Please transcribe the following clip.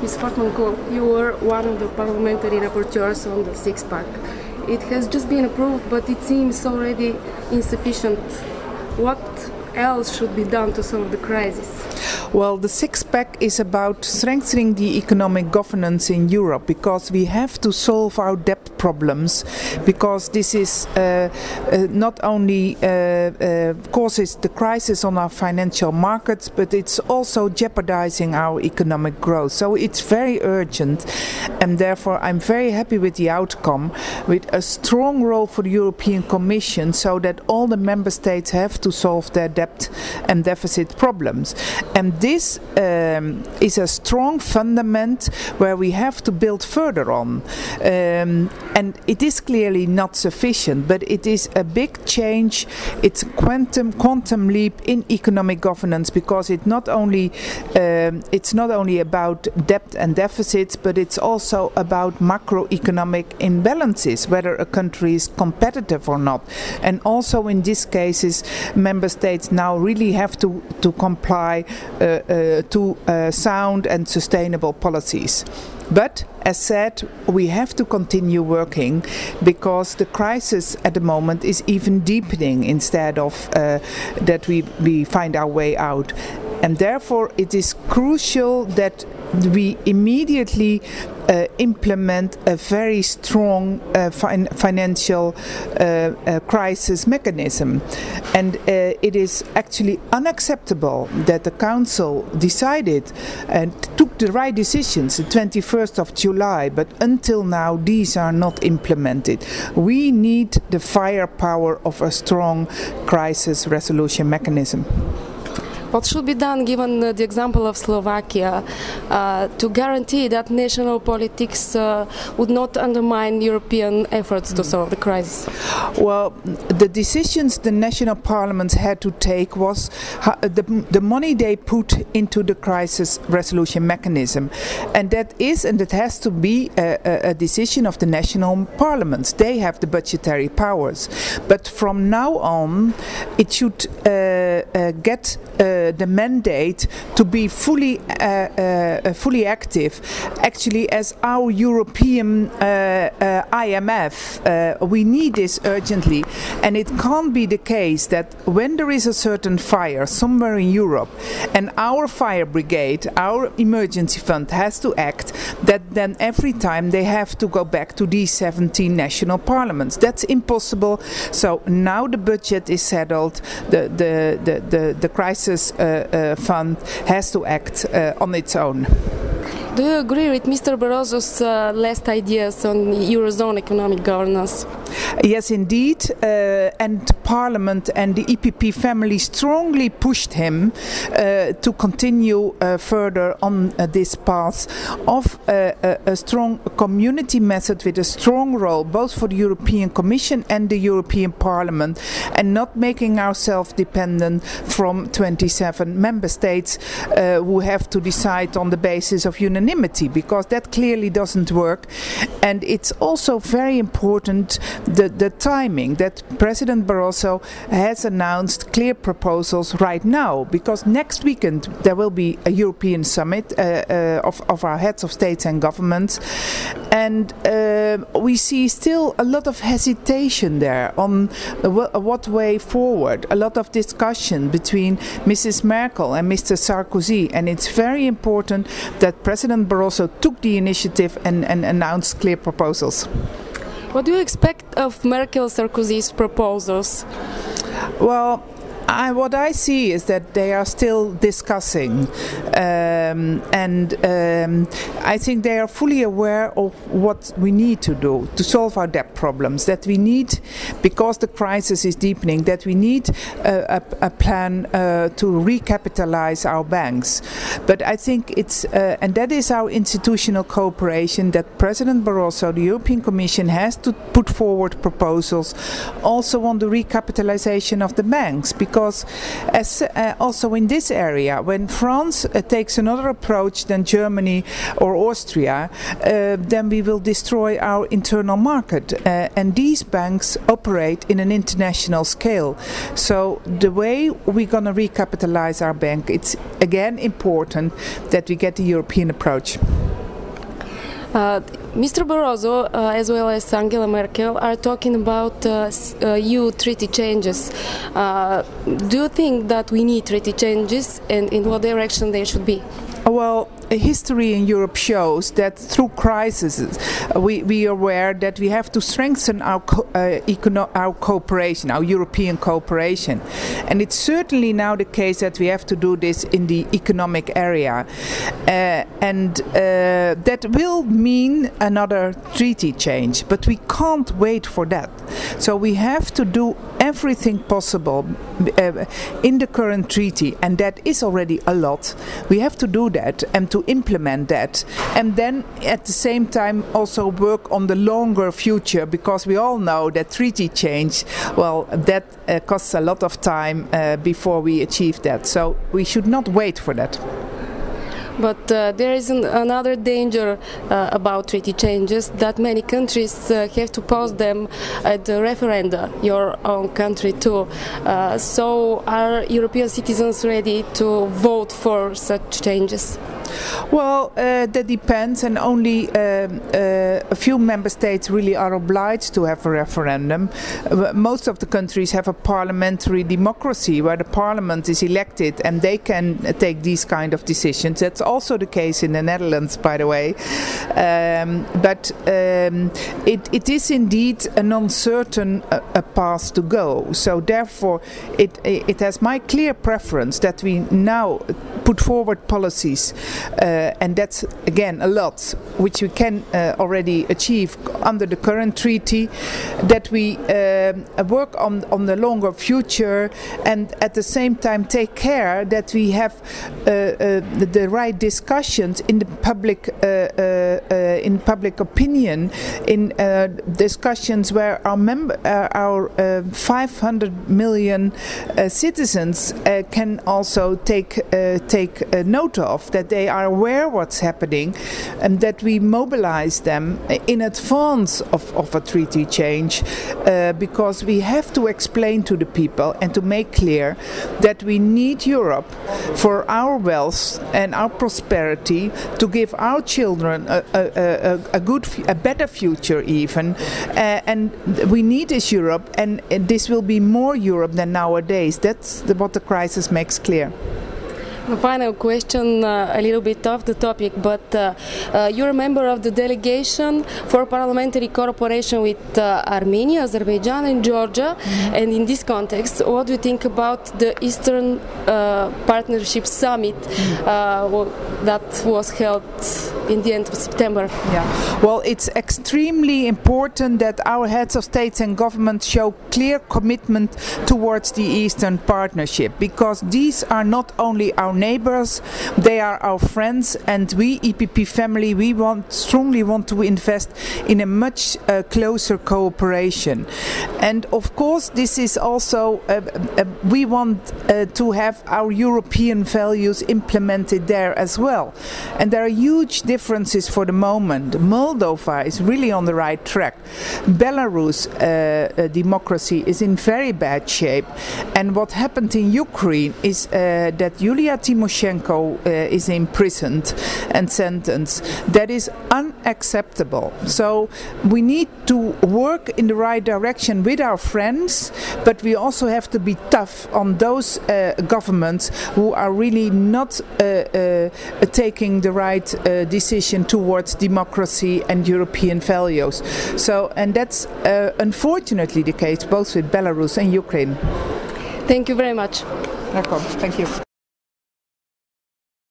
Ms. Fortmann-Kool, you were one of the parliamentary rapporteurs on the six-pack. It has just been approved, but it seems already insufficient. What else should be done to solve the crisis? Well, the six-pack is about strengthening the economic governance in Europe, because we have to solve our debt problems, because this is not only causes the crisis on our financial markets, but it's also jeopardizing our economic growth. So it's very urgent, and therefore I'm very happy with the outcome, with a strong role for the European Commission, so that all the member states have to solve their debt and deficit problems. And this is a strong fundament where we have to build further on. And it is clearly not sufficient, but it is a big change. It's a quantum leap in economic governance, because it's not only about debt and deficits, but it's also about macroeconomic imbalances, whether a country is competitive or not. And also in these cases, member states now really have to comply to sound and sustainable policies. But, as said, we have to continue working, because the crisis at the moment is even deepening instead of that we find our way out. And therefore it is crucial that we immediately implement a very strong financial crisis mechanism. And it is actually unacceptable that the Council decided and took the right decisions the 21st of July, but until now these are not implemented. We need the firepower of a strong crisis resolution mechanism. What should be done, given the example of Slovakia, to guarantee that national politics would not undermine European efforts to solve the crisis? Well, the decisions the national parliaments had to take was the money they put into the crisis resolution mechanism. And that has to be a decision of the national parliaments. They have the budgetary powers. But from now on, it should get the mandate to be fully active, actually as our European IMF. We need this urgently, and it can't be the case that when there is a certain fire somewhere in Europe and our fire brigade, our emergency fund has to act, that then every time they have to go back to these 17 national parliaments. That's impossible. So now the budget is settled, the crisis fund has to act on its own. Do you agree with Mr. Barroso's last ideas on Eurozone economic governance? Yes, indeed, and Parliament and the EPP family strongly pushed him to continue further on this path of a strong community method with a strong role both for the European Commission and the European Parliament, and not making ourselves dependent from 27 member states who have to decide on the basis of unanimity, because that clearly doesn't work. And it's also very important the timing that President Barroso has announced clear proposals right now, because next weekend there will be a European summit of our heads of states and governments, and we see still a lot of hesitation there on what way forward, a lot of discussion between Mrs. Merkel and Mr. Sarkozy, and it's very important that President Barroso took the initiative and announced clear proposals. What do you expect of Merkel-Sarkozy's proposals? Well, what I see is that they are still discussing, and I think they are fully aware of what we need to do to solve our debt problems, that we need, because the crisis is deepening, that we need a plan to recapitalize our banks. But I think it's, and that is our institutional cooperation, that President Barroso, the European Commission, has to put forward proposals also on the recapitalization of the banks, because because as also in this area, when France takes another approach than Germany or Austria, then we will destroy our internal market, and these banks operate in an international scale. So the way we're going to recapitalize our bank, it's again important that we get the European approach. Mr. Barroso, as well as Angela Merkel, are talking about EU treaty changes. Do you think that we need treaty changes, and in what direction they should be? Well, history in Europe shows that through crises we are aware that we have to strengthen our cooperation, our European cooperation, and it's certainly now the case that we have to do this in the economic area, and that will mean another treaty change, but we can't wait for that. So we have to do everything possible in the current treaty, and that is already a lot. We have to do that and to implement that, and then at the same time also work on the longer future, because we all know that treaty change, well, that costs a lot of time before we achieve that, so we should not wait for that. But there is another danger about treaty changes, that many countries have to pause them at the referenda, your own country too. So are European citizens ready to vote for such changes? Well, that depends, and only a few member states really are obliged to have a referendum. Most of the countries have a parliamentary democracy where the parliament is elected and they can take these kind of decisions. That's also the case in the Netherlands, by the way. But it is indeed an uncertain path to go. So therefore it has my clear preference that we now put forward policies, and that's again a lot which we can already achieve under the current treaty, that we work on the longer future, and at the same time take care that we have the right discussions in the public opinion, in discussions where our 500 million citizens can also take note of, that they are aware what's happening, and that we mobilize them in advance of a treaty change, because we have to explain to the people and to make clear that we need Europe for our wealth and our prosperity, to give our children a better future even, and we need this Europe, and this will be more Europe than nowadays. That's what the crisis makes clear. A final question, a little bit off the topic, but you're a member of the delegation for parliamentary cooperation with Armenia, Azerbaijan and Georgia, and in this context, what do you think about the Eastern Partnership Summit that was held in the end of September? Yeah. Well, it's extremely important that our heads of states and government show clear commitment towards the Eastern Partnership, because these are not only our neighbors, they are our friends, and we EPP family, we strongly want to invest in a much closer cooperation. And of course this is also we want to have our European values implemented there as well, and there are huge differences for the moment. Moldova is really on the right track. Belarus democracy is in very bad shape, and what happened in Ukraine is that Yulia Tymoshenko is imprisoned and sentenced. That is unacceptable. So we need to work in the right direction with our friends, but we also have to be tough on those governments who are really not taking the right decision towards democracy and European values. So, and that's unfortunately the case both with Belarus and Ukraine. Thank you very much. Welcome. Thank you.